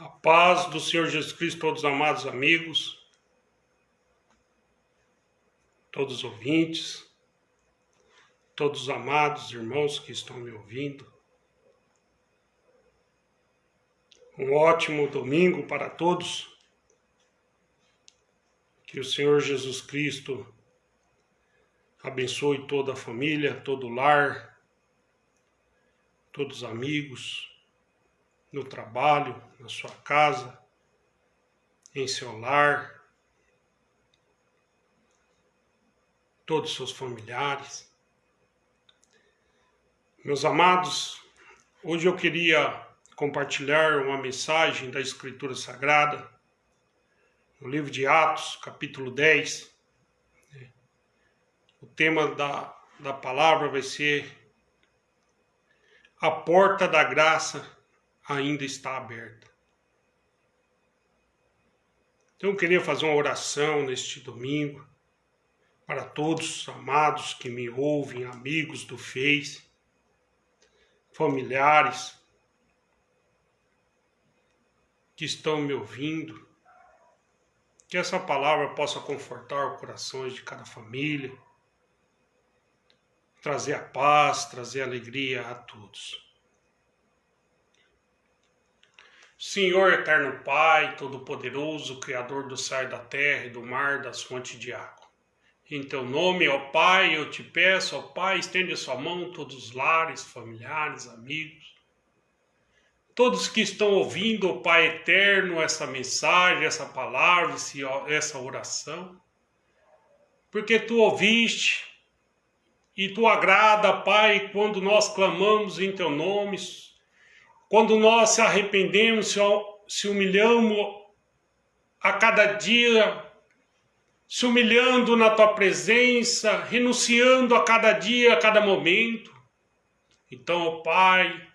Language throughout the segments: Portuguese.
A paz do Senhor Jesus Cristo, todos os amados amigos, todos os ouvintes, todos os amados irmãos que estão me ouvindo. Um ótimo domingo para todos. Que o Senhor Jesus Cristo abençoe toda a família, todo o lar, todos os amigos, no trabalho, na sua casa, em seu lar, todos os seus familiares. Meus amados, hoje eu queria compartilhar uma mensagem da Escritura Sagrada, no livro de Atos, capítulo 10. O tema da palavra vai ser: a porta da graça ainda está aberta. Então eu queria fazer uma oração neste domingo para todos os amados que me ouvem, amigos do Face, familiares que estão me ouvindo, que essa palavra possa confortar os corações de cada família, trazer a paz, trazer alegria a todos. Senhor eterno Pai, Todo-Poderoso, Criador do céu e da terra e do mar, das fontes de água. Em teu nome, ó Pai, eu te peço, ó Pai, estende a sua mão a todos os lares, familiares, amigos, todos que estão ouvindo, ó Pai eterno, essa mensagem, essa palavra, essa oração, porque tu ouviste e tu agrada, Pai, quando nós clamamos em teu nome, quando nós se arrependemos, se humilhamos a cada dia, se humilhando na tua presença, renunciando a cada dia, a cada momento. Então, ó Pai,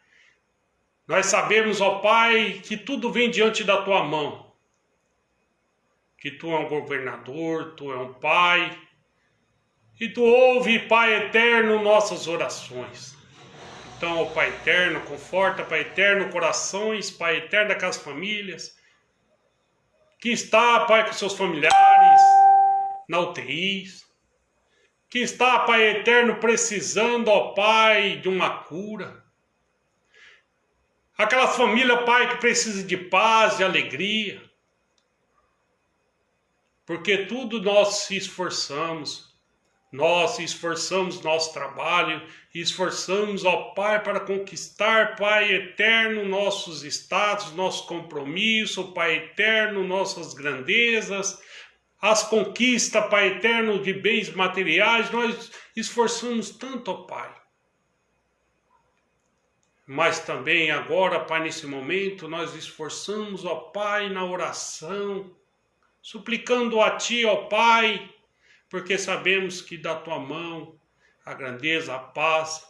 nós sabemos, ó Pai, que tudo vem diante da tua mão, que tu é um governador, tu é um Pai, e tu ouve, Pai eterno, nossas orações. Então, ó Pai eterno, conforta, Pai eterno, corações, Pai eterno, daquelas famílias que está, Pai, com seus familiares na UTI, que está, Pai eterno, precisando, ó Pai, de uma cura. Aquela família, Pai, que precisa de paz e alegria, porque tudo nós se esforçamos. Nós esforçamos nosso trabalho, esforçamos, ó Pai, para conquistar, Pai eterno, nossos status, nosso compromisso, Pai eterno, nossas grandezas, as conquistas, Pai eterno, de bens materiais, nós esforçamos tanto, ó Pai. Mas também agora, Pai, nesse momento, nós esforçamos, ó Pai, na oração, suplicando a Ti, ó Pai, porque sabemos que da tua mão a grandeza, a paz.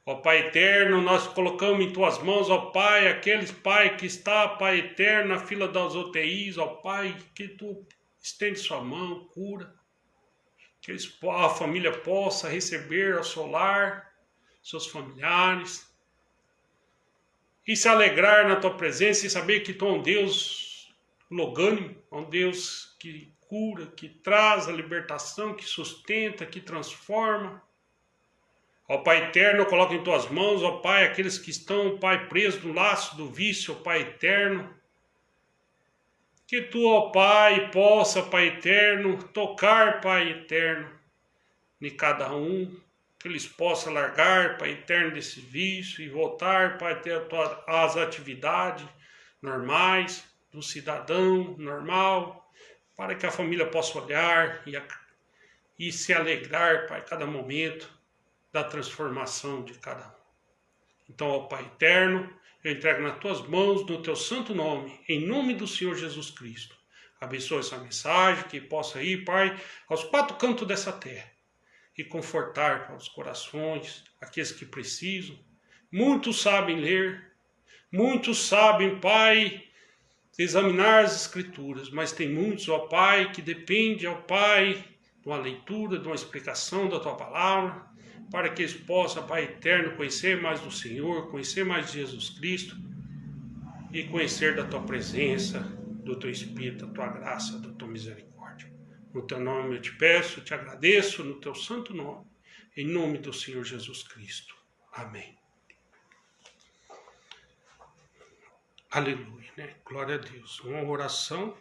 Ó Pai eterno, nós colocamos em tuas mãos, ó Pai, aqueles, Pai, que está, Pai eterno, na fila das UTIs, ó Pai, que tu estende sua mão, cura, que a família possa receber ao seu lar, seus familiares, e se alegrar na tua presença e saber que tu é um Deus longânimo, um Deus que cura, que traz a libertação, que sustenta, que transforma. Ó Pai eterno, eu coloco em tuas mãos, ó Pai, aqueles que estão, Pai, presos no laço do vício, ó Pai eterno. Que tu, ó Pai, possa, Pai eterno, tocar, Pai eterno, em cada um, que eles possam largar, Pai eterno, desse vício e voltar, Pai, às atividades normais do cidadão normal, para que a família possa olhar e se alegrar, Pai, cada momento da transformação de cada um. Então, ó Pai eterno, eu entrego nas tuas mãos, no teu santo nome, em nome do Senhor Jesus Cristo. Abençoa essa mensagem, que possa ir, Pai, aos quatro cantos dessa terra e confortar, Pai, os corações, aqueles que precisam. Muitos sabem ler, muitos sabem, Pai, examinar as Escrituras, mas tem muitos, ó Pai, que dependem, ó Pai, de uma leitura, de uma explicação da Tua Palavra, para que eles possam, Pai eterno, conhecer mais do Senhor, conhecer mais de Jesus Cristo e conhecer da tua presença, do teu Espírito, da tua graça, da tua misericórdia. No teu nome eu te peço, te agradeço, no teu santo nome, em nome do Senhor Jesus Cristo. Amém. Aleluia, né? Glória a Deus. Uma oração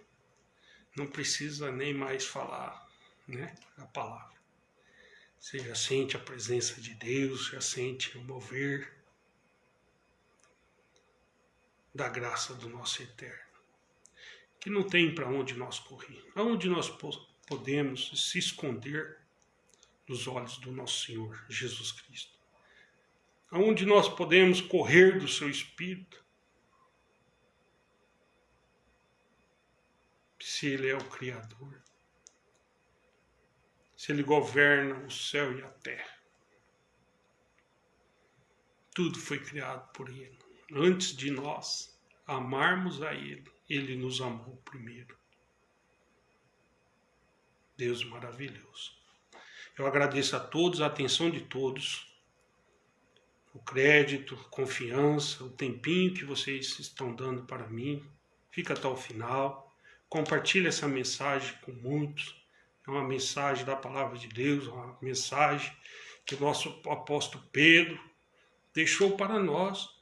não precisa nem mais falar, né, a palavra. Você já sente a presença de Deus, já sente o mover da graça do nosso Eterno. Que não tem para onde nós correr. Aonde nós podemos se esconder dos olhos do nosso Senhor Jesus Cristo. Aonde nós podemos correr do seu Espírito. Se Ele é o Criador. Se Ele governa o céu e a terra. Tudo foi criado por Ele. Antes de nós amarmos a Ele, Ele nos amou primeiro. Deus maravilhoso. Eu agradeço a todos, a atenção de todos, o crédito, a confiança, o tempinho que vocês estão dando para mim. Fica até o final. Compartilhe essa mensagem com muitos. É uma mensagem da palavra de Deus, uma mensagem que o nosso apóstolo Pedro deixou para nós,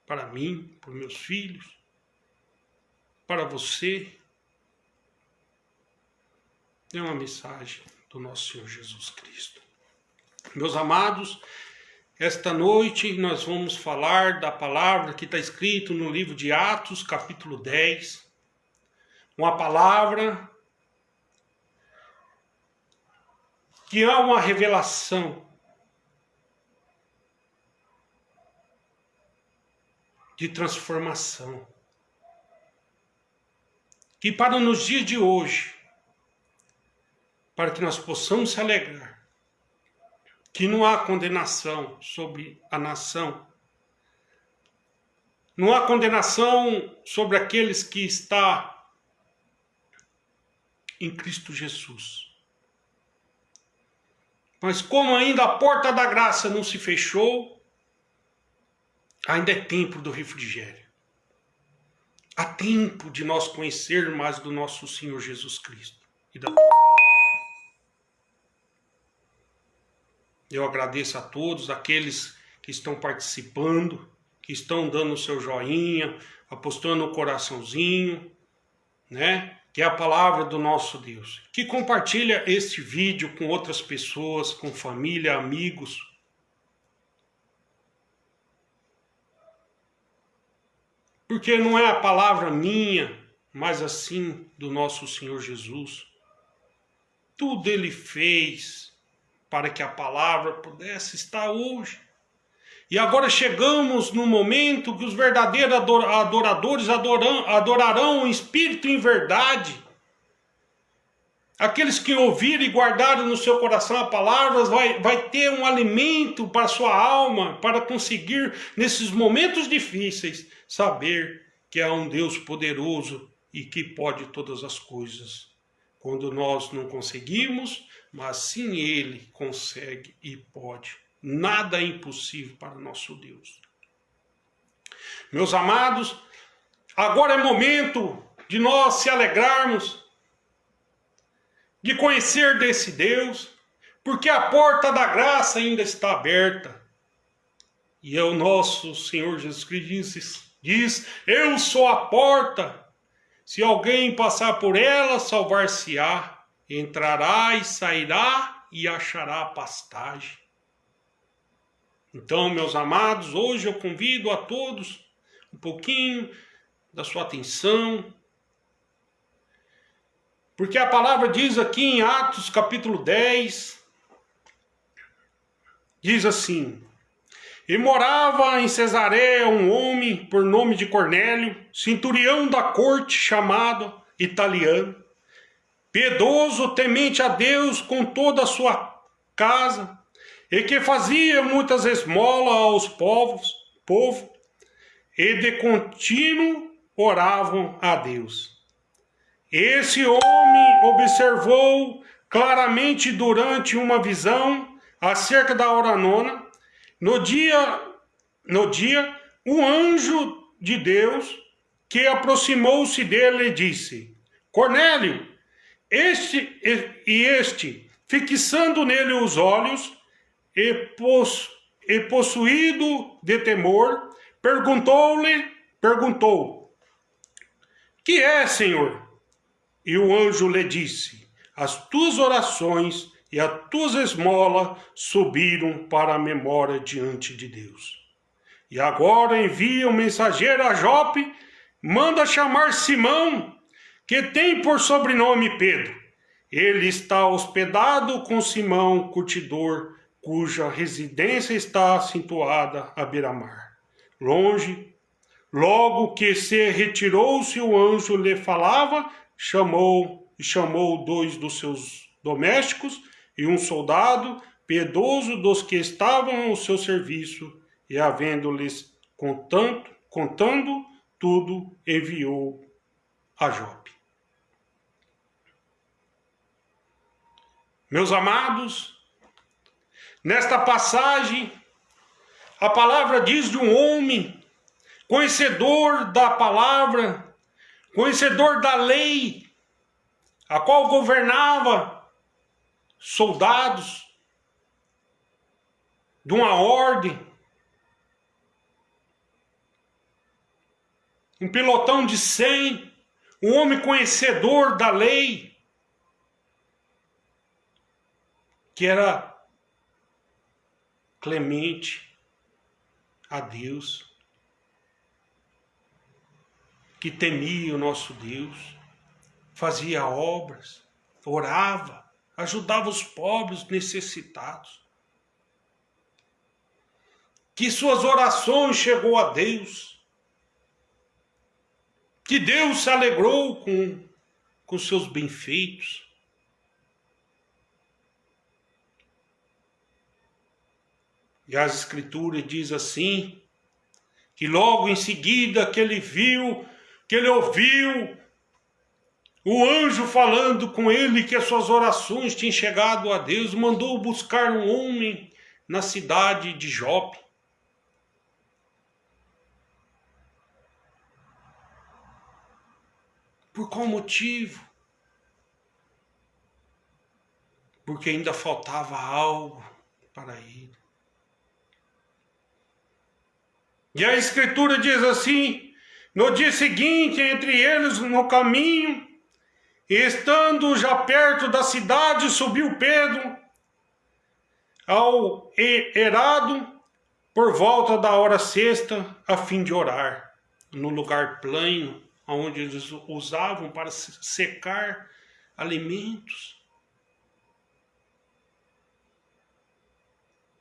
para mim, para meus filhos, para você. É uma mensagem do nosso Senhor Jesus Cristo. Meus amados, esta noite nós vamos falar da palavra que está escrito no livro de Atos, capítulo 10. Uma palavra que há uma revelação de transformação. Que para nos dias de hoje, para que nós possamos se alegrar, que não há condenação sobre a nação, não há condenação sobre aqueles que estão em Cristo Jesus. Mas como ainda a porta da graça não se fechou, ainda é tempo do refrigério. Há tempo de nós conhecer mais do nosso Senhor Jesus Cristo e da tua palavra. Eu agradeço a todos aqueles que estão participando, que estão dando o seu joinha, apostando o coraçãozinho, né? Que é a palavra do nosso Deus. Que compartilha este vídeo com outras pessoas, com família, amigos. Porque não é a palavra minha, mas assim do nosso Senhor Jesus. Tudo Ele fez para que a palavra pudesse estar hoje. E agora chegamos no momento que os verdadeiros adoradores adorarão o Espírito em verdade. Aqueles que ouviram e guardaram no seu coração a palavra vai ter um alimento para a sua alma, para conseguir, nesses momentos difíceis, saber que há um Deus poderoso e que pode todas as coisas. Quando nós não conseguimos, mas sim Ele consegue e pode. Nada é impossível para o nosso Deus. Meus amados, agora é momento de nós se alegrarmos, de conhecer desse Deus, porque a porta da graça ainda está aberta. E é o nosso Senhor Jesus Cristo diz, eu sou a porta. Se alguém passar por ela, salvar-se-á, entrará e sairá e achará pastagem. Então, meus amados, hoje eu convido a todos um pouquinho da sua atenção, porque a palavra diz aqui em Atos capítulo 10, diz assim, e morava em Cesareia um homem por nome de Cornélio, centurião da corte chamado Italiano, piedoso, temente a Deus com toda a sua casa, e que fazia muitas esmolas aos povo, e de contínuo oravam a Deus. Esse homem observou claramente durante uma visão, acerca da hora nona, no dia, um anjo de Deus, que aproximou-se dele e disse: Cornélio. Este, fixando nele os olhos, e possuído de temor, perguntou: Que é, Senhor? E o anjo lhe disse: As tuas orações e a tua esmola subiram para a memória diante de Deus. E agora envia um mensageiro a Jope, manda chamar Simão, que tem por sobrenome Pedro. Ele está hospedado com Simão, curtidor, cuja residência está situada à beira-mar, longe. Logo que se retirou-se o anjo lhe falava, chamou 2 dos seus domésticos e um soldado piedoso dos que estavam ao seu serviço, e havendo-lhes contando tudo, enviou a Jope. Meus amados, nesta passagem, a palavra diz de um homem conhecedor da palavra, conhecedor da lei, a qual governava soldados de uma ordem, um pelotão de 100, um homem conhecedor da lei, que era clemente a Deus, que temia o nosso Deus, fazia obras, orava, ajudava os pobres necessitados, que suas orações chegou a Deus, que Deus se alegrou com seus benfeitos. E as Escrituras diz assim, que logo em seguida que ele ouviu o anjo falando com ele, que as suas orações tinham chegado a Deus, mandou buscar um homem na cidade de Jope. Por qual motivo? Porque ainda faltava algo para ele. E a Escritura diz assim, no dia seguinte, entre eles no caminho, e estando já perto da cidade, subiu Pedro ao eirado por volta da hora sexta, a fim de orar, no lugar plano, onde eles usavam para secar alimentos.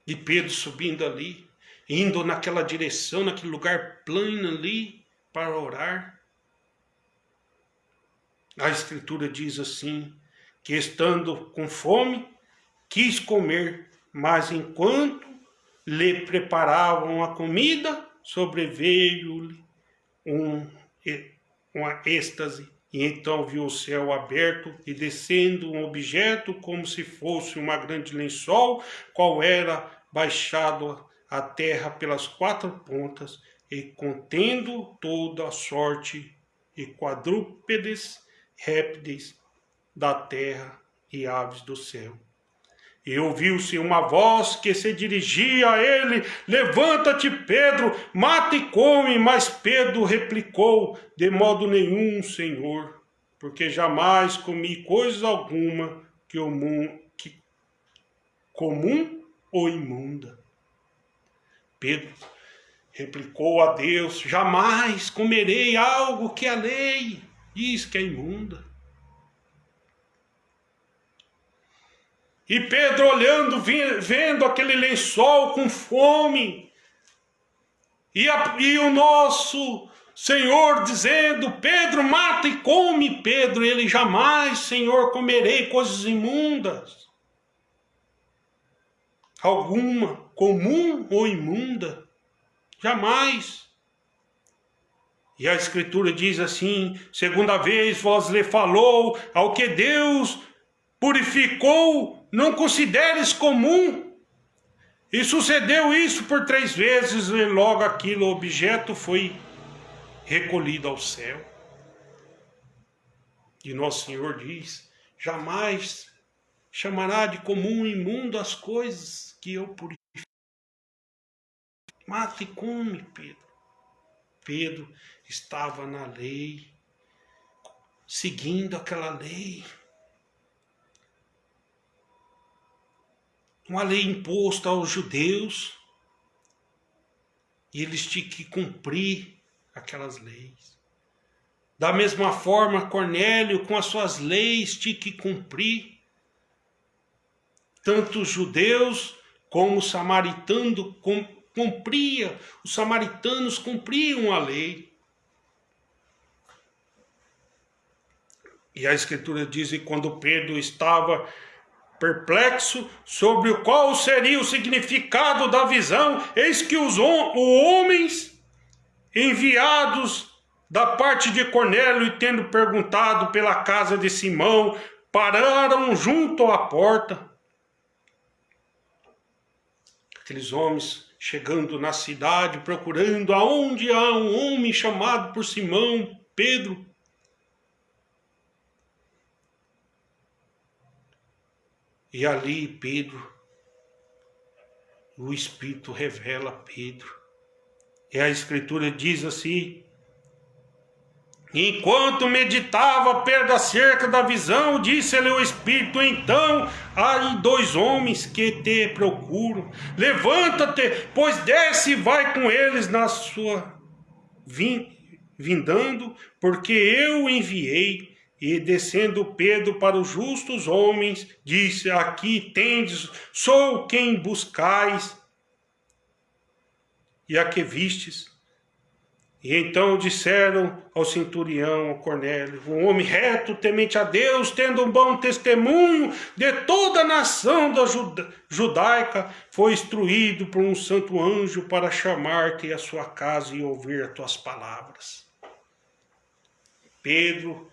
E Pedro subindo ali, indo naquela direção, naquele lugar plano ali, para orar. A Escritura diz assim, que estando com fome, quis comer, mas enquanto lhe preparavam a comida, sobreveio-lhe uma êxtase, e então viu o céu aberto e descendo um objeto como se fosse uma grande lençol, qual era baixado à terra pelas 4 pontas, e contendo toda a sorte e quadrúpedes, répteis da terra e aves do céu. E ouviu-se uma voz que se dirigia a ele, levanta-te, Pedro, mata e come. Mas Pedro replicou, de modo nenhum, Senhor, porque jamais comi coisa alguma comum ou imunda. Pedro replicou a Deus, jamais comerei algo que a lei diz que é imunda. E Pedro olhando, vendo aquele lençol com fome, e o nosso Senhor dizendo, Pedro, mata e come, Pedro, ele jamais, Senhor, comerei coisas imundas. Alguma, comum ou imunda, jamais. E a Escritura diz assim, segunda vez vós lhe falou, ao que Deus purificou, não consideres comum. E sucedeu isso por 3 vezes, e logo aquilo, o objeto foi recolhido ao céu. E nosso Senhor diz: jamais chamará de comum e imundo as coisas que eu purifico. Mata e come, Pedro. Pedro estava na lei, seguindo aquela lei. Uma lei imposta aos judeus. E eles tinham que cumprir aquelas leis. Da mesma forma, Cornélio, com as suas leis, tinha que cumprir. Tanto os judeus como os samaritanos os samaritanos cumpriam a lei. E a Escritura diz que quando Pedro estava perplexo sobre o qual seria o significado da visão, eis que os homens enviados da parte de Cornélio, e tendo perguntado pela casa de Simão, pararam junto à porta. Aqueles homens chegando na cidade, procurando aonde há um homem chamado por Simão, Pedro. E ali Pedro, o Espírito revela a Pedro. E a Escritura diz assim: enquanto meditava perto acerca da visão, disse-lhe o Espírito: então há 2 homens que te procuram. Levanta-te, pois desce e vai com eles na sua vindando, porque eu enviei. E descendo Pedro para os justos homens, disse: aqui tendes, sou quem buscais e a que vistes. E então disseram ao centurião, ao Cornélio, um homem reto, temente a Deus, tendo um bom testemunho de toda a nação da judaica, foi instruído por um santo anjo para chamar-te à sua casa e ouvir as tuas palavras. Pedro,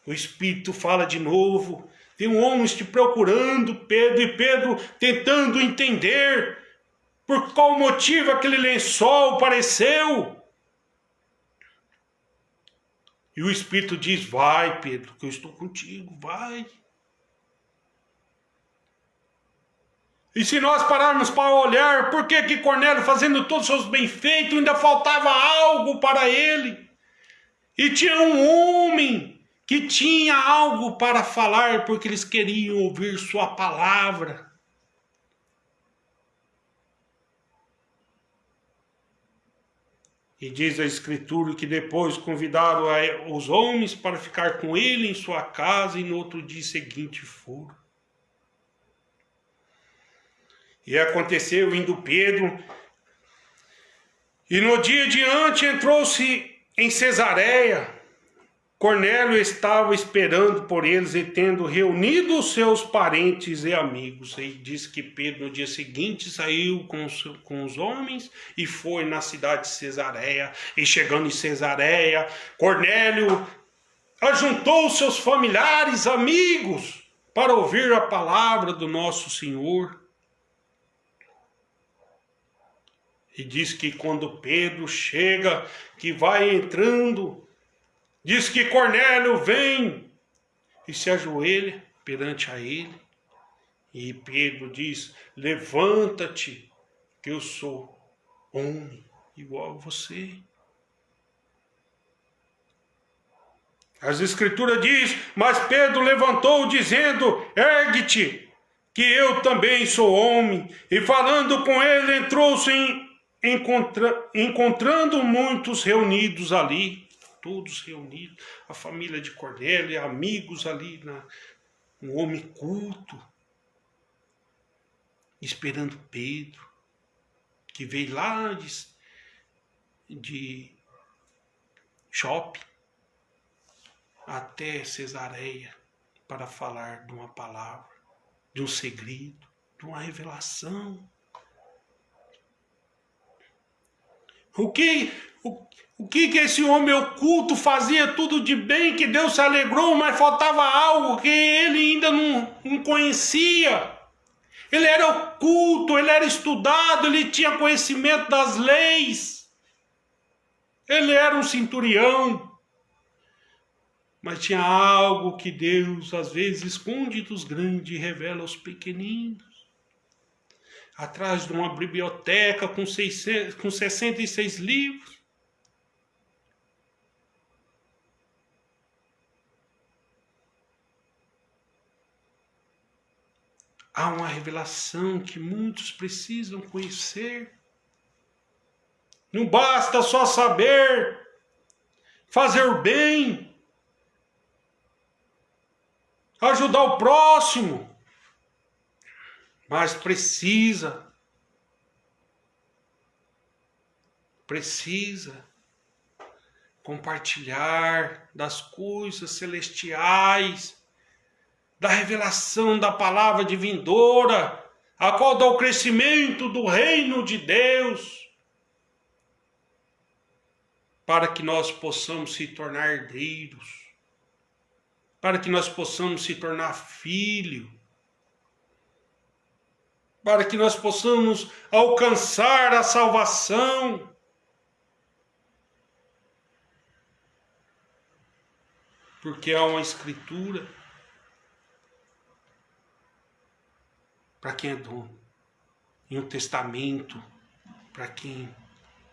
o Espírito fala de novo: tem um homem te procurando, Pedro, e Pedro tentando entender por qual motivo aquele lençol apareceu. E o Espírito diz: vai, Pedro, que eu estou contigo, vai. E se nós pararmos para olhar, por que Cornélio, fazendo todos os seus bem-feitos, ainda faltava algo para ele? E tinha um homem que tinha algo para falar, porque eles queriam ouvir sua palavra. E diz a Escritura que depois convidaram os homens para ficar com ele em sua casa, e no outro dia seguinte foram. E aconteceu, indo Pedro, e no dia diante entrou-se em Cesareia. Cornélio estava esperando por eles, e tendo reunido os seus parentes e amigos. E diz que Pedro no dia seguinte saiu com os homens e foi na cidade de Cesareia. E chegando em Cesareia, Cornélio ajuntou os seus familiares, amigos, para ouvir a palavra do nosso Senhor. E diz que quando Pedro chega, que vai entrando, diz que Cornélio vem e se ajoelha perante a ele. E Pedro diz: levanta-te, que eu sou homem igual a você. As Escrituras diz: mas Pedro levantou dizendo: ergue-te, que eu também sou homem. E falando com ele, entrou-se encontrando muitos reunidos ali. Todos reunidos, a família de Cornélio, amigos ali, um homem culto, esperando Pedro, que veio lá de Jope até Cesareia para falar de uma palavra, de um segredo, de uma revelação. O que esse homem oculto fazia tudo de bem, que Deus se alegrou, mas faltava algo que ele ainda não conhecia. Ele era oculto, ele era estudado, ele tinha conhecimento das leis. Ele era um centurião. Mas tinha algo que Deus às vezes esconde dos grandes e revela aos pequeninos. Atrás de uma biblioteca com 66 livros. Há uma revelação que muitos precisam conhecer. Não basta só saber fazer o bem, ajudar o próximo, mas precisa compartilhar das coisas celestiais, da revelação da palavra de vindoura, a qual dá o crescimento do reino de Deus, para que nós possamos se tornar herdeiros, para que nós possamos se tornar filho, para que nós possamos alcançar a salvação. Porque há uma escritura para quem é dono, e um testamento para quem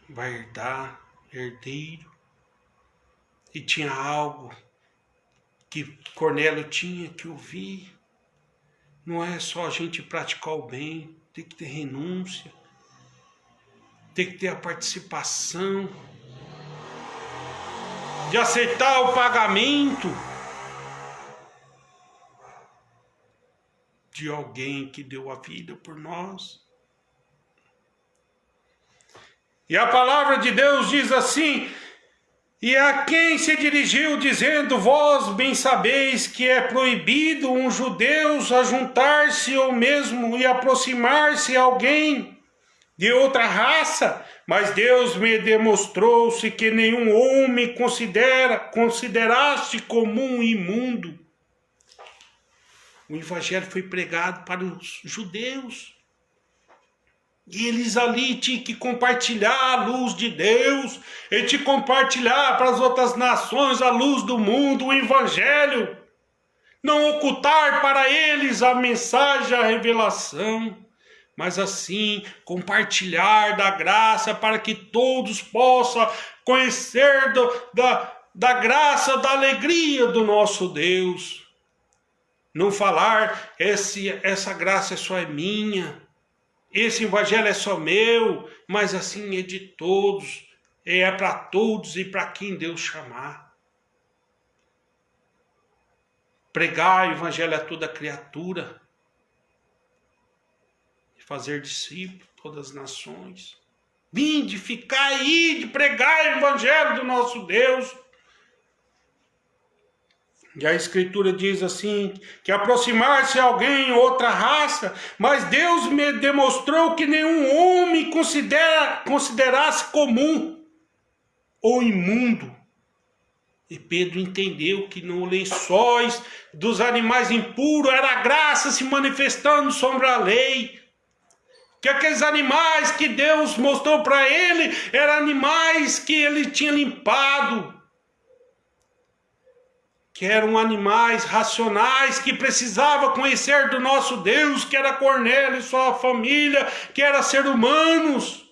vai herdar, herdeiro. E tinha algo que Cornélio tinha que ouvir. Não é só a gente praticar o bem, tem que ter renúncia, tem que ter a participação, de aceitar o pagamento de alguém que deu a vida por nós. E a palavra de Deus diz assim: e a quem se dirigiu dizendo, vós bem sabeis que é proibido um judeu ajuntar-se ou mesmo e aproximar-se a alguém de outra raça, mas Deus me demonstrou-se que nenhum homem consideraste comum e imundo. O evangelho foi pregado para os judeus. E eles ali tinham que compartilhar a luz de Deus, e te compartilhar para as outras nações a luz do mundo, o evangelho. Não ocultar para eles a mensagem, a revelação, mas assim compartilhar da graça para que todos possam conhecer da graça, da alegria do nosso Deus. Não falar, essa graça só é minha. Esse evangelho é só meu, mas assim é de todos, é para todos e para quem Deus chamar. Pregar o evangelho a toda criatura, fazer discípulos de todas as nações. Vinde, ficar aí de pregar o evangelho do nosso Deus. E a escritura diz assim, que aproximar-se alguém outra raça, mas Deus me demonstrou que nenhum homem considerasse comum ou imundo. E Pedro entendeu que no lençóis dos animais impuros era a graça se manifestando sobre a lei. Que aqueles animais que Deus mostrou para ele eram animais que ele tinha limpado, que eram animais racionais, que precisava conhecer do nosso Deus, que era Cornélio e sua família, que era ser humanos,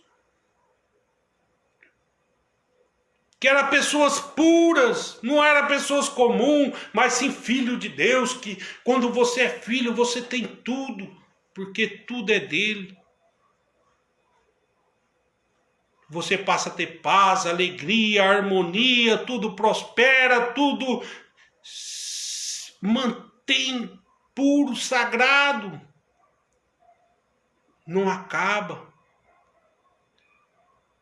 que eram pessoas puras, não eram pessoas comuns, mas sim filho de Deus, que quando você é filho, você tem tudo, porque tudo é dele. Você passa a ter paz, alegria, harmonia, tudo prospera, tudo mantém puro, sagrado. Não acaba.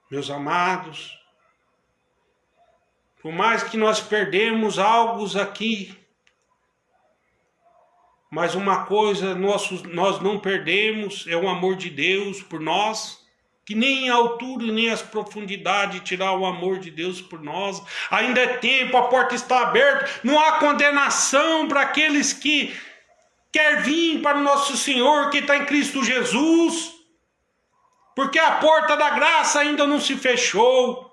Meus amados, por mais que nós perdemos algo aqui, mas uma coisa nós não perdemos, é o amor de Deus por nós, que nem a altura nem as profundidades tirar o amor de Deus por nós. Ainda é tempo, a porta está aberta, não há condenação para aqueles que querem vir para o nosso Senhor, que está em Cristo Jesus, porque a porta da graça ainda não se fechou.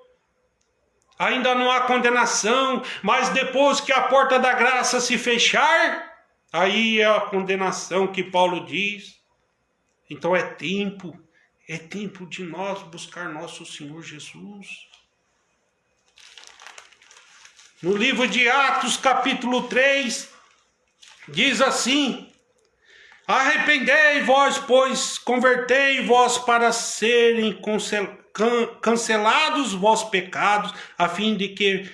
ainda não há condenação, mas depois que a porta da graça se fechar, aí é a condenação que Paulo diz. Então é tempo de nós buscar nosso Senhor Jesus. No livro de Atos, capítulo 3, diz assim: arrependei-vos, pois convertei-vos para serem cancelados vossos pecados, a fim de que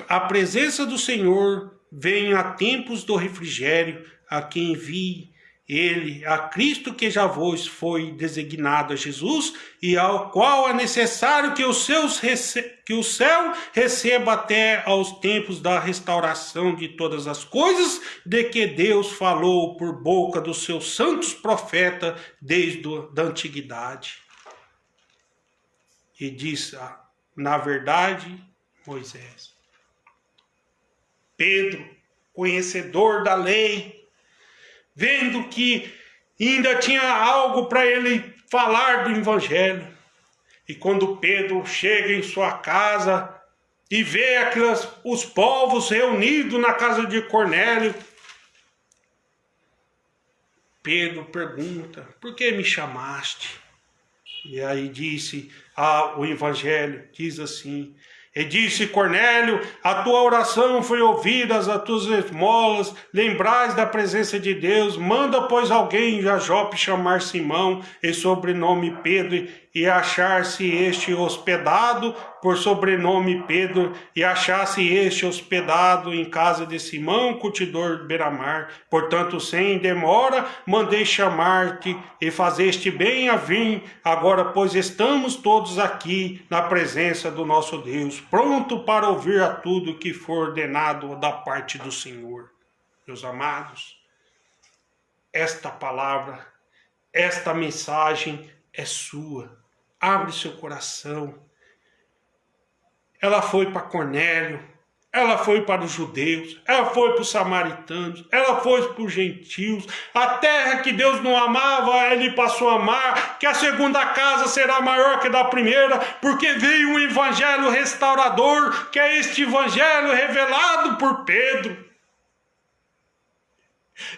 a presença do Senhor venha a tempos do refrigério, a quem envie ele, a Cristo que já vos foi designado a Jesus, e ao qual é necessário que o céu receba até aos tempos da restauração de todas as coisas, de que Deus falou por boca dos seus santos profetas desde a antiguidade. E diz, na verdade, Moisés. Pedro, conhecedor da lei, vendo que ainda tinha algo para ele falar do evangelho. E quando Pedro chega em sua casa e vê os povos reunidos na casa de Cornélio, Pedro pergunta: por que me chamaste? E aí disse, o evangelho diz assim: e disse Cornélio, a tua oração foi ouvida, as tuas esmolas, lembrais da presença de Deus, manda, pois, alguém a Jope chamar Simão, e sobrenome Pedro, e achar-se este hospedado, por sobrenome Pedro, e achasse este hospedado em casa de Simão, curtidor de beira-mar. Portanto, sem demora, mandei chamar-te, e fazeste bem a vir, agora, pois, estamos todos aqui na presença do nosso Deus, pronto para ouvir a tudo que for ordenado da parte do Senhor. Meus amados, esta palavra, esta mensagem é sua. Abre seu coração. Ela foi para Cornélio, ela foi para os judeus, ela foi para os samaritanos, ela foi para os gentios. A terra que Deus não amava, ele passou a amar, que a segunda casa será maior que a da primeira, porque veio um evangelho restaurador, que é este evangelho revelado por Pedro.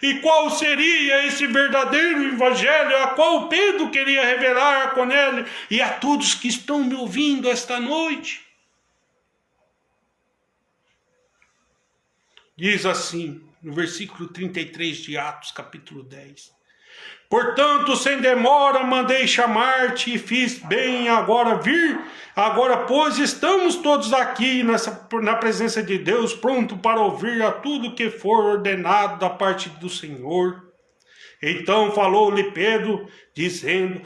E qual seria esse verdadeiro evangelho a qual Pedro queria revelar a Cornélio e a todos que estão me ouvindo esta noite? Diz assim, no versículo 33 de Atos, capítulo 10. Portanto, sem demora, mandei chamar-te e fiz bem agora vir. Agora, pois, estamos todos aqui na presença de Deus, pronto para ouvir a tudo que for ordenado da parte do Senhor. Então falou-lhe Pedro, dizendo: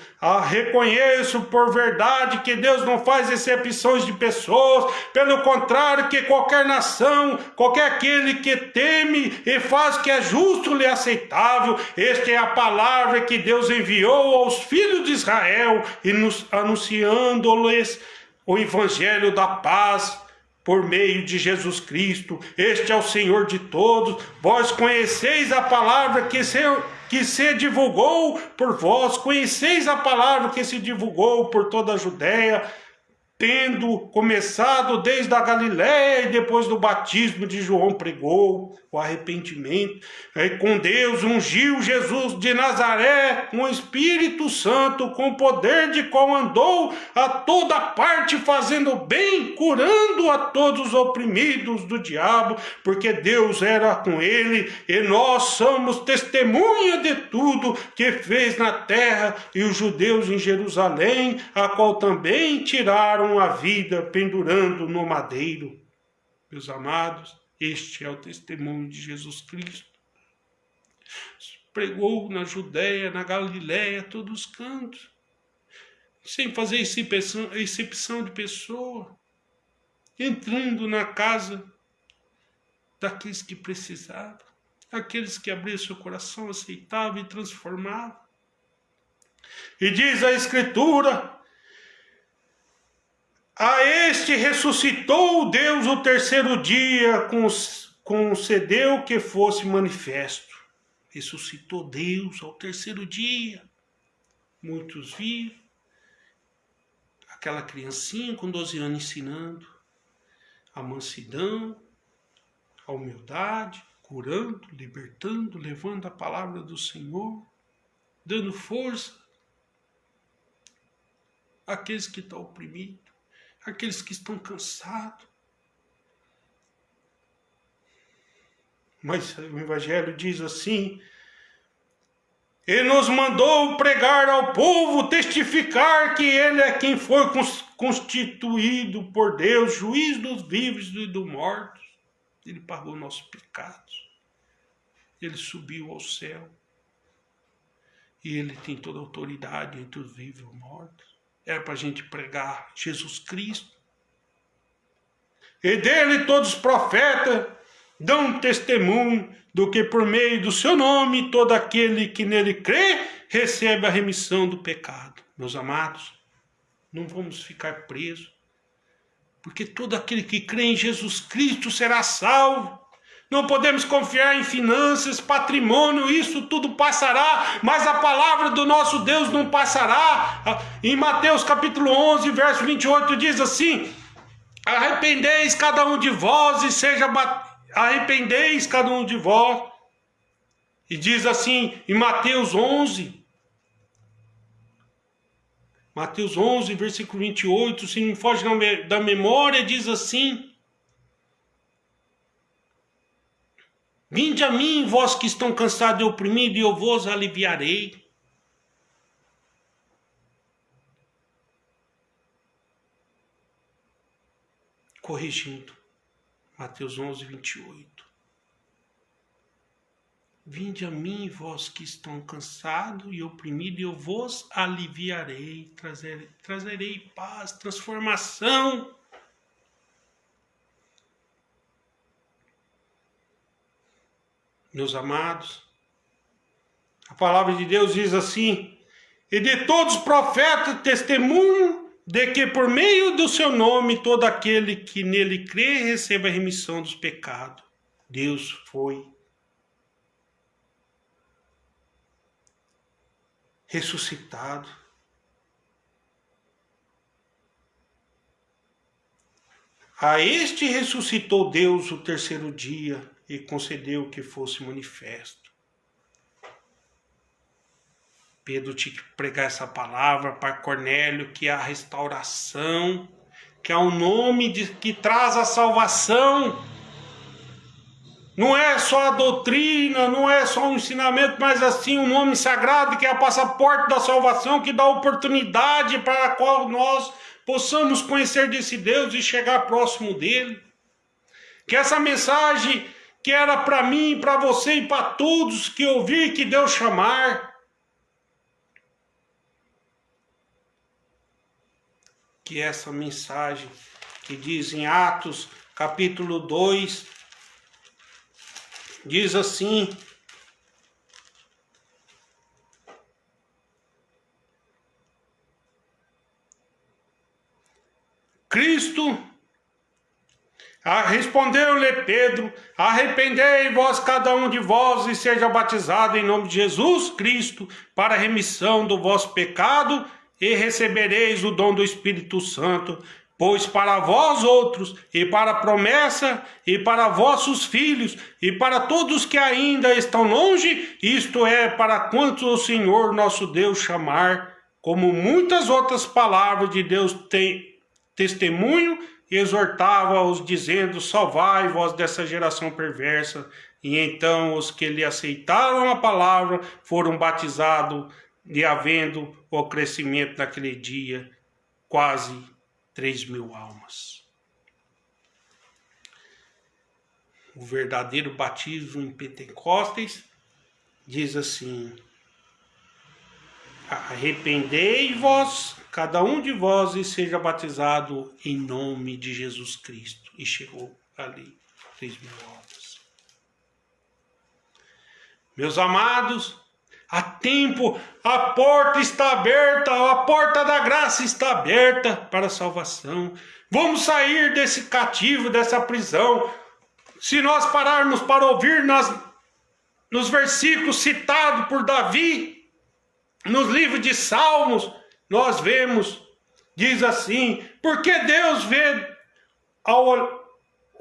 reconheço por verdade que Deus não faz exceções de pessoas, pelo contrário, que qualquer nação, qualquer aquele que teme e faz o que é justo e aceitável, esta é a palavra que Deus enviou aos filhos de Israel, e anunciando-lhes o evangelho da paz, por meio de Jesus Cristo. Este é o Senhor de todos. Vós conheceis a palavra que se divulgou por vós, conheceis a palavra que se divulgou por toda a Judéia, tendo começado desde a Galiléia e depois do batismo de João pregou o arrependimento. E com Deus ungiu Jesus de Nazaré com o Espírito Santo, com o poder de qual andou a toda parte fazendo bem, curando a todos os oprimidos do diabo, porque Deus era com ele, e nós somos testemunha de tudo que fez na terra, e os judeus em Jerusalém, a qual também tiraram a vida pendurando no madeiro. Meus amados, este é o testemunho de Jesus Cristo. Pregou na Judéia, na Galiléia, todos os cantos, sem fazer exceção de pessoa, entrando na casa daqueles que precisavam, aqueles que abriam seu coração, aceitavam e transformavam. E diz a Escritura: a este ressuscitou Deus o terceiro dia, concedeu que fosse manifesto. Ressuscitou Deus ao terceiro dia. Muitos viram aquela criancinha com 12 anos ensinando. a mansidão, a humildade, curando, libertando, levando a palavra do Senhor, dando força àqueles que estão oprimidos, àqueles que estão cansados. Mas o Evangelho diz assim: Ele nos mandou pregar ao povo, testificar que Ele é quem foi constituído por Deus, juiz dos vivos e dos mortos. Ele pagou nossos pecados. Ele subiu ao céu. E Ele tem toda a autoridade entre os vivos e os mortos. Era para a gente pregar Jesus Cristo. E dele todos os profetas dão testemunho do que por meio do seu nome todo aquele que nele crê recebe a remissão do pecado. Meus amados, não vamos ficar presos, porque todo aquele que crê em Jesus Cristo será salvo. Não podemos confiar em finanças, patrimônio, isso tudo passará, mas a palavra do nosso Deus não passará. Em Mateus capítulo 11, verso 28 diz assim: arrependeis cada um de vós e seja arrependeis cada um de vós. E diz assim em Mateus 11, versículo 28, se não foge da memória, diz assim: vinde a mim, vós que estão cansados e oprimidos, e eu vos aliviarei. Corrigindo, Mateus 11, 28. Vinde a mim, vós que estão cansados e oprimidos, e eu vos aliviarei, trazerei paz, transformação. Meus amados, a palavra de Deus diz assim: e de todos os profetas testemunho de que por meio do seu nome todo aquele que nele crê receba a remissão dos pecados. Deus foi ressuscitado. A este ressuscitou Deus o terceiro dia e concedeu que fosse manifesto. Pedro tinha que pregar essa palavra para Cornélio, que é a restauração, que é o nome que traz a salvação. Não é só a doutrina, não é só o ensinamento, mas assim um nome sagrado que é o passaporte da salvação, que dá oportunidade para a qual nós possamos conhecer desse Deus e chegar próximo dele. Que essa mensagem que era para mim, para você e para todos que ouvir que Deus chamar, que essa mensagem que diz em Atos capítulo 2, diz assim: Cristo, respondeu-lhe Pedro: arrependei-vos cada um de vós e seja batizado em nome de Jesus Cristo para a remissão do vosso pecado e recebereis o dom do Espírito Santo, pois para vós outros, e para a promessa, e para vossos filhos, e para todos que ainda estão longe, isto é, para quantos o Senhor nosso Deus chamar, como muitas outras palavras de Deus tem testemunho, e exortava-os, dizendo: salvai-vos dessa geração perversa. E então os que lhe aceitaram a palavra foram batizados, e havendo o crescimento naquele dia, quase 3.000 almas. O verdadeiro batismo em Pentecostes diz assim: arrependei-vos, cada um de vós, e seja batizado em nome de Jesus Cristo. E chegou ali 3.000 almas. Meus amados, há tempo, a porta está aberta, a porta da graça está aberta para a salvação. Vamos sair desse cativo, dessa prisão. Se nós pararmos para ouvir nos versículos citados por Davi, nos livros de Salmos, nós vemos, diz assim: porque Deus vê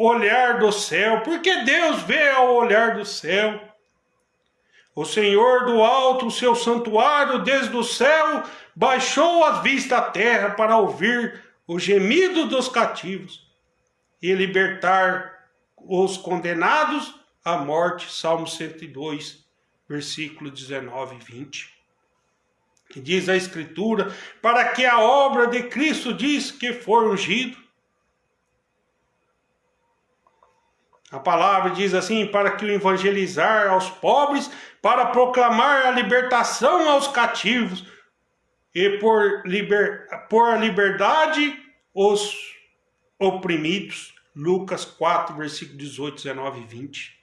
olhar do céu, porque Deus vê ao olhar do céu. O Senhor do alto, o seu santuário, desde o céu, baixou as vistas à terra para ouvir o gemido dos cativos e libertar os condenados à morte. Salmo 102, versículo 19 e 20. Que diz a Escritura, para que a obra de Cristo diz que for ungido. A palavra diz assim, para que o evangelizar aos pobres, para proclamar a libertação aos cativos e por a liberdade os oprimidos. Lucas 4, versículo 18, 19 e 20.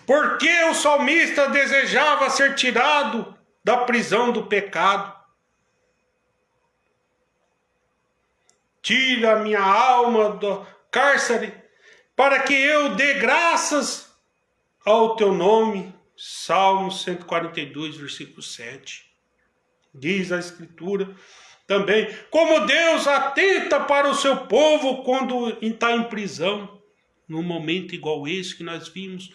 Porque o salmista desejava ser tirado da prisão do pecado. Tira a minha alma do cárcere, para que eu dê graças ao teu nome. Salmo 142, versículo 7. Diz a Escritura também, como Deus atenta para o seu povo quando está em prisão, num momento igual esse que nós vimos,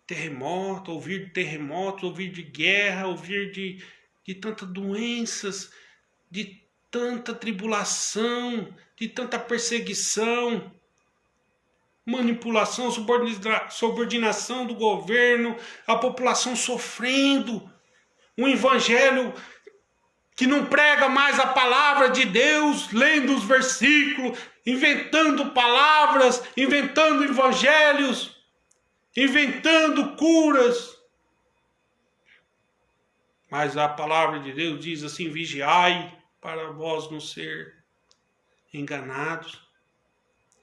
terremoto, ouvir de terremotos, ouvir de guerra, ouvir de tantas doenças, de tanta tribulação, de tanta perseguição, manipulação, subordinação do governo, a população sofrendo, um evangelho que não prega mais a palavra de Deus, lendo os versículos, inventando palavras, inventando evangelhos, inventando curas. Mas a palavra de Deus diz assim, vigiai para vós não ser enganados,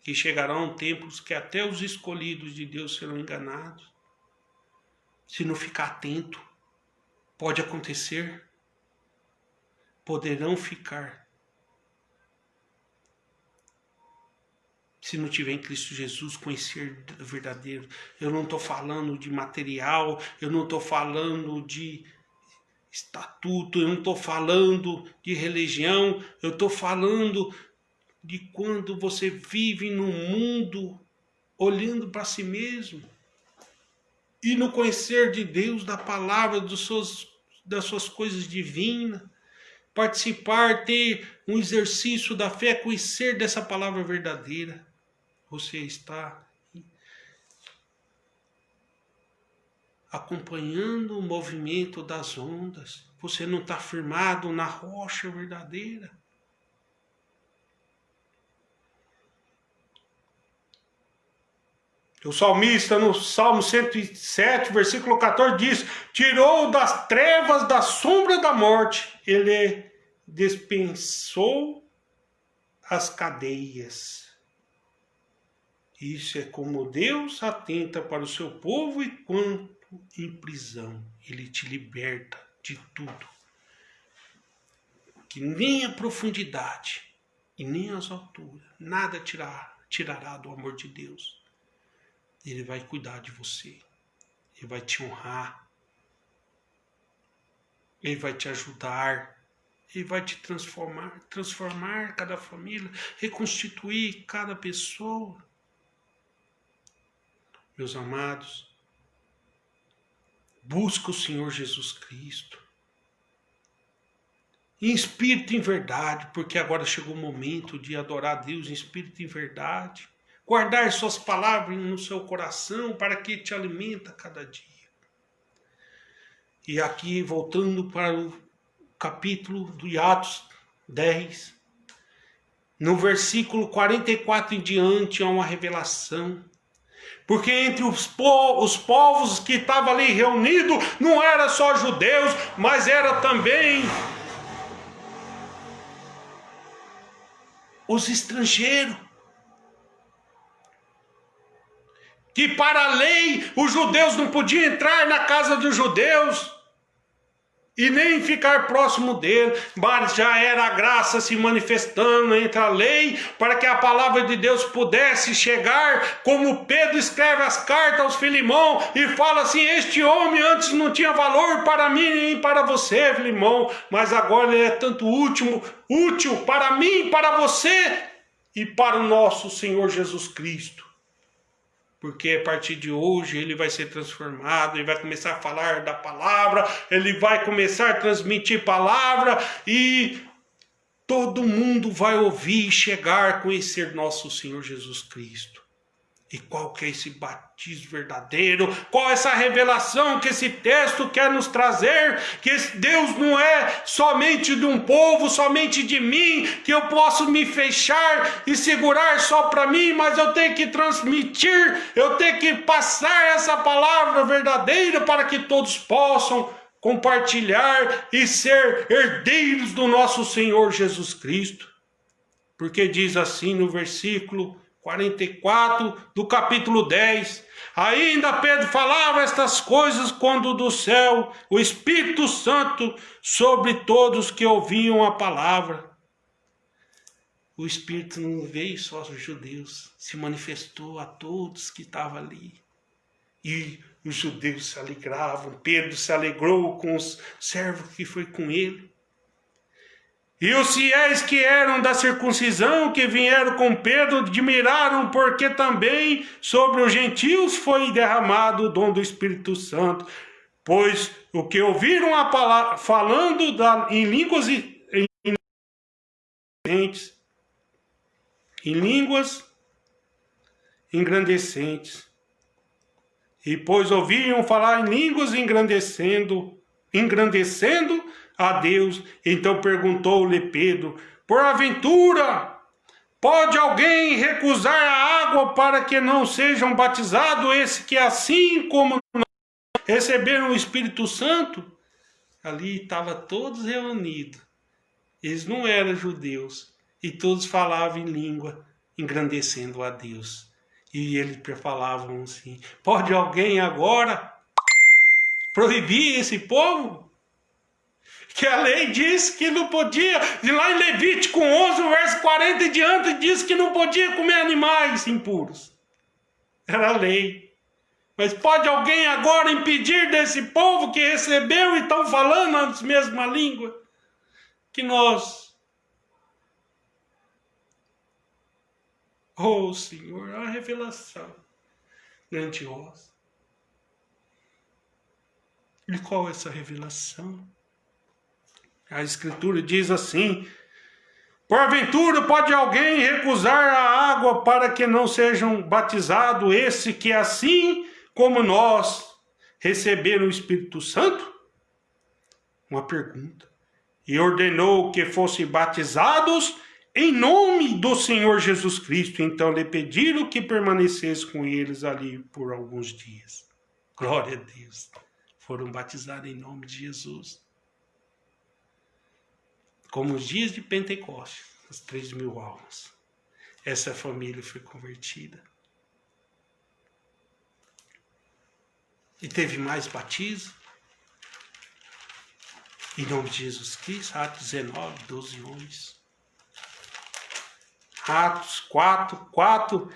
que chegarão tempos que até os escolhidos de Deus serão enganados. Se não ficar atento, pode acontecer, poderão ficar. Se não tiver em Cristo Jesus, conhecer o verdadeiro. Eu não estou falando de material, eu não estou falando de estatuto, eu não estou falando de religião, eu estou falando de quando você vive num mundo olhando para si mesmo e no conhecer de Deus, da palavra, das suas coisas divinas, participar, ter um exercício da fé, conhecer dessa palavra verdadeira. Você está acompanhando o movimento das ondas. Você não está firmado na rocha verdadeira. O salmista, no Salmo 107, versículo 14, diz, tirou das trevas, da sombra da morte. Ele dispensou as cadeias. Isso é como Deus atenta para o seu povo e quanto em prisão. Ele te liberta de tudo. Que nem a profundidade e nem as alturas, nada tirará do amor de Deus. Ele vai cuidar de você. Ele vai te honrar. Ele vai te ajudar. Ele vai te transformar cada família, reconstituir cada pessoa. Meus amados, busca o Senhor Jesus Cristo. Em espírito e em verdade, porque agora chegou o momento de adorar a Deus em espírito e em verdade. Guardar suas palavras no seu coração para que te alimenta cada dia. E aqui, voltando para o capítulo de Atos 10, no versículo 44 em diante, há uma revelação. Porque entre os povos que estavam ali reunidos, não era só judeus, mas era também os estrangeiros. Que para a lei os judeus não podiam entrar na casa dos judeus e nem ficar próximo dele, mas já era a graça se manifestando entre a lei para que a palavra de Deus pudesse chegar, como Pedro escreve as cartas aos Filimão e fala assim, este homem antes não tinha valor para mim nem para você, Filimão, mas agora ele é tanto útil para mim e para você, e para o nosso Senhor Jesus Cristo. Porque a partir de hoje ele vai ser transformado, ele vai começar a falar da palavra, ele vai começar a transmitir palavra e todo mundo vai ouvir e chegar a conhecer nosso Senhor Jesus Cristo. E qual que é esse batismo verdadeiro? Qual é essa revelação que esse texto quer nos trazer? Que esse Deus não é somente de um povo, somente de mim, que eu posso me fechar e segurar só para mim, mas eu tenho que transmitir, eu tenho que passar essa palavra verdadeira para que todos possam compartilhar e ser herdeiros do nosso Senhor Jesus Cristo. Porque diz assim no versículo 44 do capítulo 10. Ainda Pedro falava estas coisas quando do céu o Espírito Santo sobre todos que ouviam a palavra. O Espírito não veio só aos judeus, se manifestou a todos que estavam ali. E os judeus se alegravam, Pedro se alegrou com os servos que foi com ele. E os fiéis que eram da circuncisão, que vieram com Pedro, admiraram, porque também sobre os gentios foi derramado o dom do Espírito Santo. Pois o que ouviram a palavra, falando em línguas engrandecentes. E pois ouviam falar em línguas engrandecendo a Deus. Então perguntou-lhe Pedro: porventura pode alguém recusar a água para que não sejam batizados, esse que assim como receberam o Espírito Santo? Ali estavam todos reunidos, eles não eram judeus, e todos falavam em língua, engrandecendo a Deus. E eles falavam assim: pode alguém agora proibir esse povo? Que a lei diz que não podia, e lá em Levítico 11, verso 40 e diante, diz que não podia comer animais impuros. Era a lei. Mas pode alguém agora impedir desse povo que recebeu e estão falando a mesma língua que nós? Oh Senhor, a revelação grandiosa. E qual é essa revelação? A Escritura diz assim: porventura pode alguém recusar a água para que não sejam batizados, esse que assim como nós receberam o Espírito Santo? Uma pergunta. E ordenou que fossem batizados em nome do Senhor Jesus Cristo. Então lhe pediram que permanecesse com eles ali por alguns dias. Glória a Deus. Foram batizados em nome de Jesus. Como os dias de Pentecostes, as 3.000 almas. Essa família foi convertida. E teve mais batismo. Em nome de Jesus Cristo, Atos 19, 12 homens. Atos 4,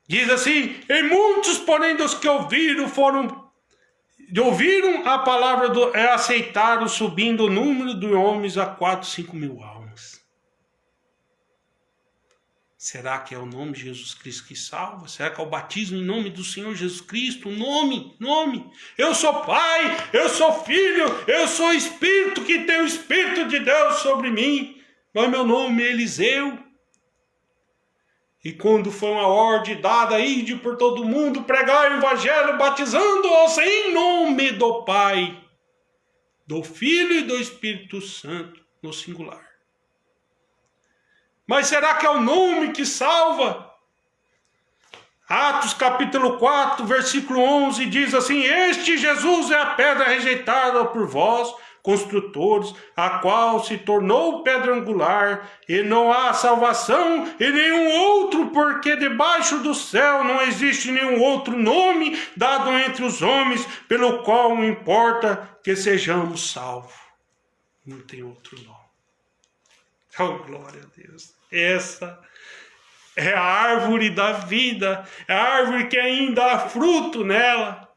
diz assim: e muitos, porém, dos que ouviram a palavra, aceitaram, subindo o número de homens a 4.000, 5.000 almas. Será que é o nome de Jesus Cristo que salva? Será que é o batismo em nome do Senhor Jesus Cristo? Nome. Eu sou Pai, eu sou Filho, eu sou Espírito, que tem o Espírito de Deus sobre mim. Mas meu nome é Eliseu. E quando foi uma ordem dada, ide por todo mundo, pregar o evangelho, batizando-os em nome do Pai, do Filho e do Espírito Santo, no singular. Mas será que é o nome que salva? Atos capítulo 4, versículo 11, diz assim: este Jesus é a pedra rejeitada por vós, construtores, a qual se tornou pedra angular, e não há salvação em nenhum outro, porque debaixo do céu não existe nenhum outro nome dado entre os homens, pelo qual importa que sejamos salvos. Não tem outro nome. Oh, glória a Deus. Essa é a árvore da vida, é a árvore que ainda há fruto nela.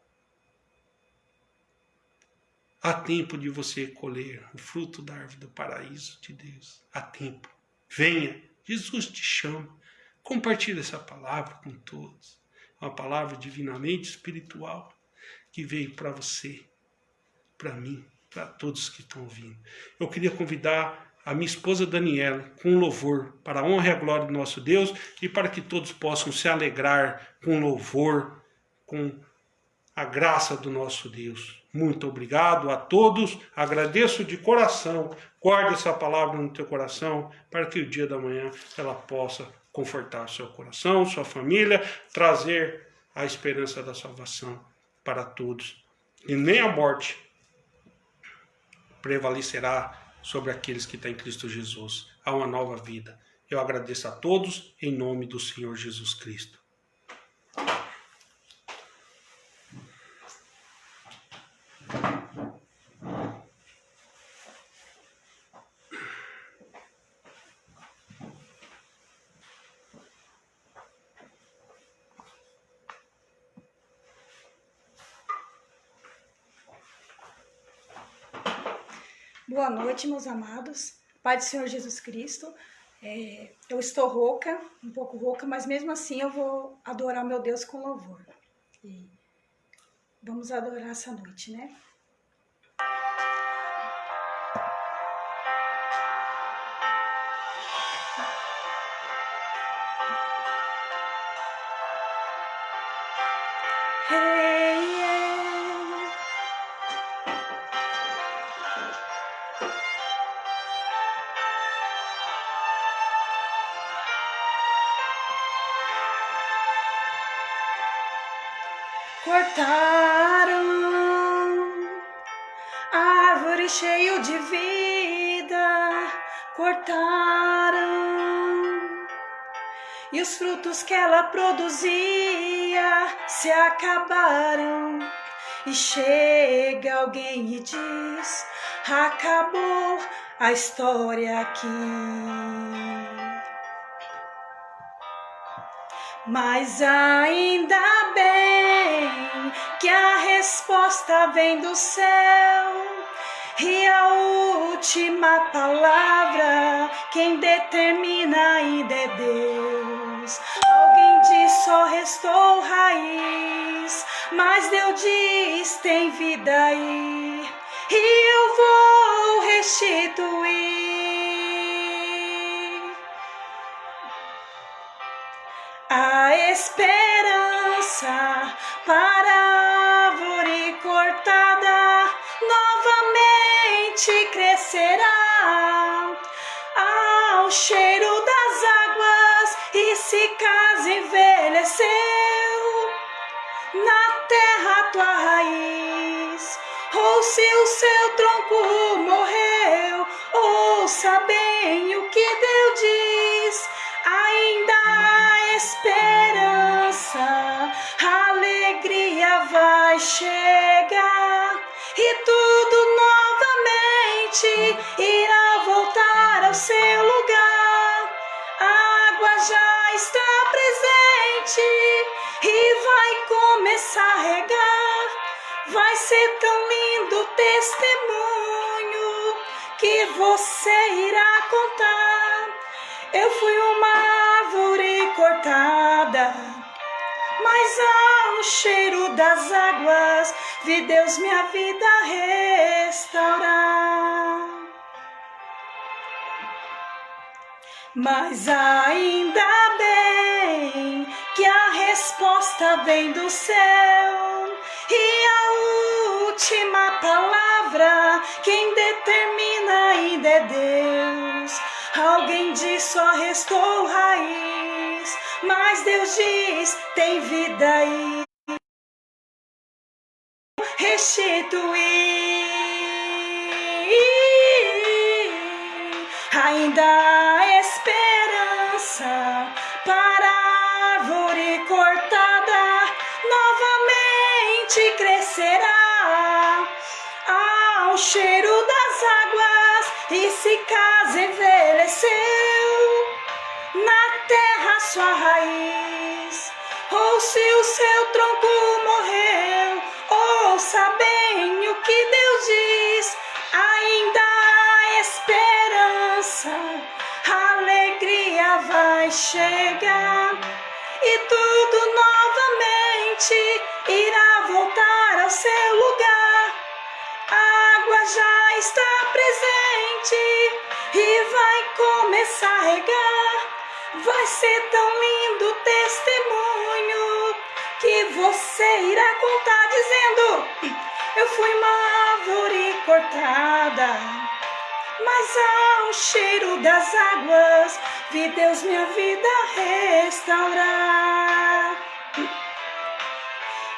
Há tempo de você colher o fruto da árvore do paraíso de Deus. Há tempo. Venha, Jesus te chama. Compartilhe essa palavra com todos. Uma palavra divinamente espiritual que veio para você, para mim, para todos que estão ouvindo. Eu queria convidar a minha esposa Daniela com um louvor para a honra e a glória do nosso Deus e para que todos possam se alegrar com louvor, com a graça do nosso Deus. Muito obrigado a todos, agradeço de coração, guarde essa palavra no teu coração, para que o dia da manhã ela possa confortar seu coração, sua família, trazer a esperança da salvação para todos. E nem a morte prevalecerá sobre aqueles que estão em Cristo Jesus. Há uma nova vida. Eu agradeço a todos, em nome do Senhor Jesus Cristo. Boa noite, meus amados. Pai do Senhor Jesus Cristo. Eu estou rouca, um pouco rouca, mas mesmo assim eu vou adorar meu Deus com louvor. E vamos adorar essa noite, né? Cortaram a árvore cheia de vida, cortaram, e os frutos que ela produzia se acabaram. E chega alguém e diz: acabou a história aqui. Mas ainda bem que a resposta vem do céu, e a última palavra quem determina ainda é Deus. Alguém diz: só restou raiz, mas Deus diz: tem vida aí, e eu vou restituir a esperança para a árvore cortada, novamente crescerá ao cheiro das águas, e se caso envelheceu na terra tua raiz, ou se o seu tronco morreu, ouça bem o que Deus diz: ainda há esperança, a alegria vai chegar, e tudo novamente irá voltar ao seu lugar. A água já está presente e vai começar a regar. Vai ser tão lindo o testemunho que você irá contar. Eu fui uma árvore cortada, mas ao cheiro das águas vi Deus minha vida restaurar. Mas ainda bem que a resposta vem do céu, e a última palavra quem determina ainda é Deus. Alguém diz: só restou raiz, mas Deus diz: tem vida aí, restituir. Ainda há esperança para a árvore cortada, novamente crescerá ao cheiro das águas, e se caso envelheceu na terra sua raiz, ou se o seu tronco morreu, ouça bem o que Deus diz: ainda há esperança, a alegria vai chegar e tudo novamente irá voltar ao seu lugar. A água já está presente e vai começar a regar. Vai ser tão lindo o testemunho que você irá contar dizendo: eu fui uma árvore cortada, mas ao cheiro das águas vi Deus minha vida restaurar.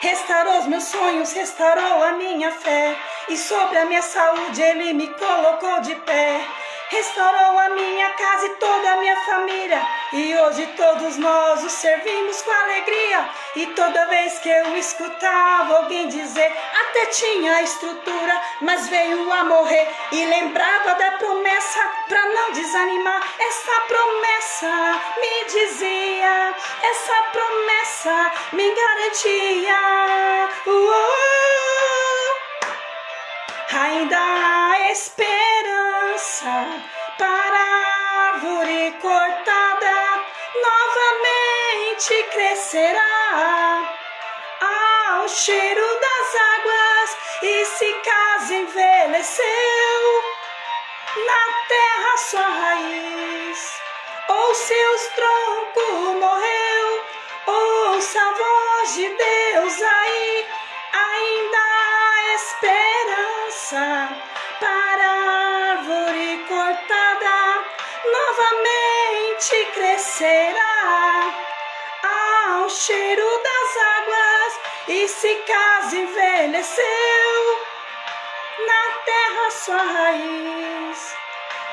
Restaurou os meus sonhos, restaurou a minha fé, e sobre a minha saúde Ele me colocou de pé. Restaurou a minha casa e toda a minha família, e hoje todos nós o servimos com alegria. E toda vez que eu escutava alguém dizer: até tinha estrutura, mas veio a morrer, e lembrava da promessa pra não desanimar. Essa promessa me dizia, essa promessa me garantia. Ainda há esperança para a árvore cortada, novamente crescerá ao cheiro das águas. E se caso envelheceu, na terra sua raiz, ou seus troncos morreu, ouça a voz de Deus aí. Ainda há esperança para a árvore cortada, novamente crescerá ao cheiro das águas. E se caso envelheceu, na terra sua raiz,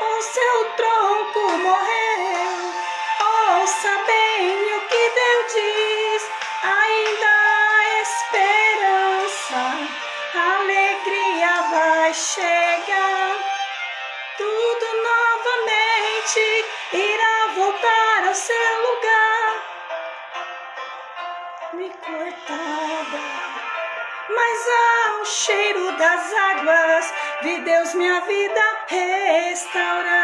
ou seu tronco morreu, ouça bem o que Deus diz. Ainda há esperança, a alegria vai chegar, tudo novamente irá voltar ao seu lugar. Me cortada, mas ao cheiro das águas vi Deus minha vida restaurar.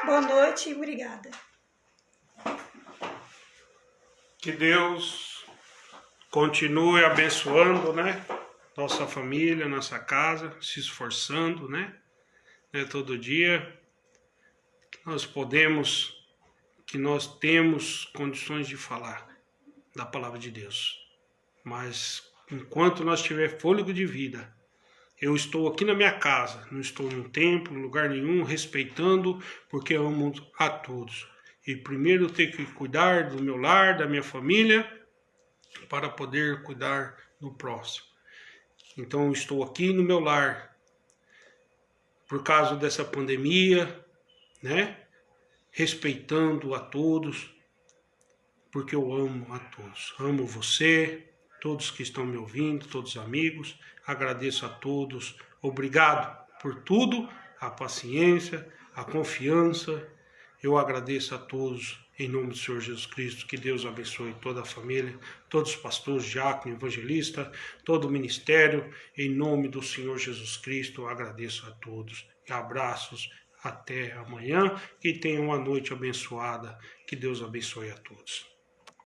Boa noite e obrigada. Que Deus continue abençoando, né? Nossa família, nossa casa, se esforçando, né? Todo dia que nós temos condições de falar da palavra de Deus. Mas enquanto nós tiver fôlego de vida, eu estou aqui na minha casa, não estou num templo, em lugar nenhum, respeitando, porque amo a todos. E primeiro eu tenho que cuidar do meu lar, da minha família, para poder cuidar do próximo. Então eu estou aqui no meu lar, por causa dessa pandemia, né? Respeitando a todos, porque eu amo a todos. Amo você, todos que estão me ouvindo, todos os amigos. Agradeço a todos. Obrigado por tudo, a paciência, a confiança. Eu agradeço a todos, em nome do Senhor Jesus Cristo. Que Deus abençoe toda a família, todos os pastores, diáconos, evangelistas, todo o ministério. Em nome do Senhor Jesus Cristo, eu agradeço a todos. E abraços. Até amanhã. E tenham uma noite abençoada. Que Deus abençoe a todos.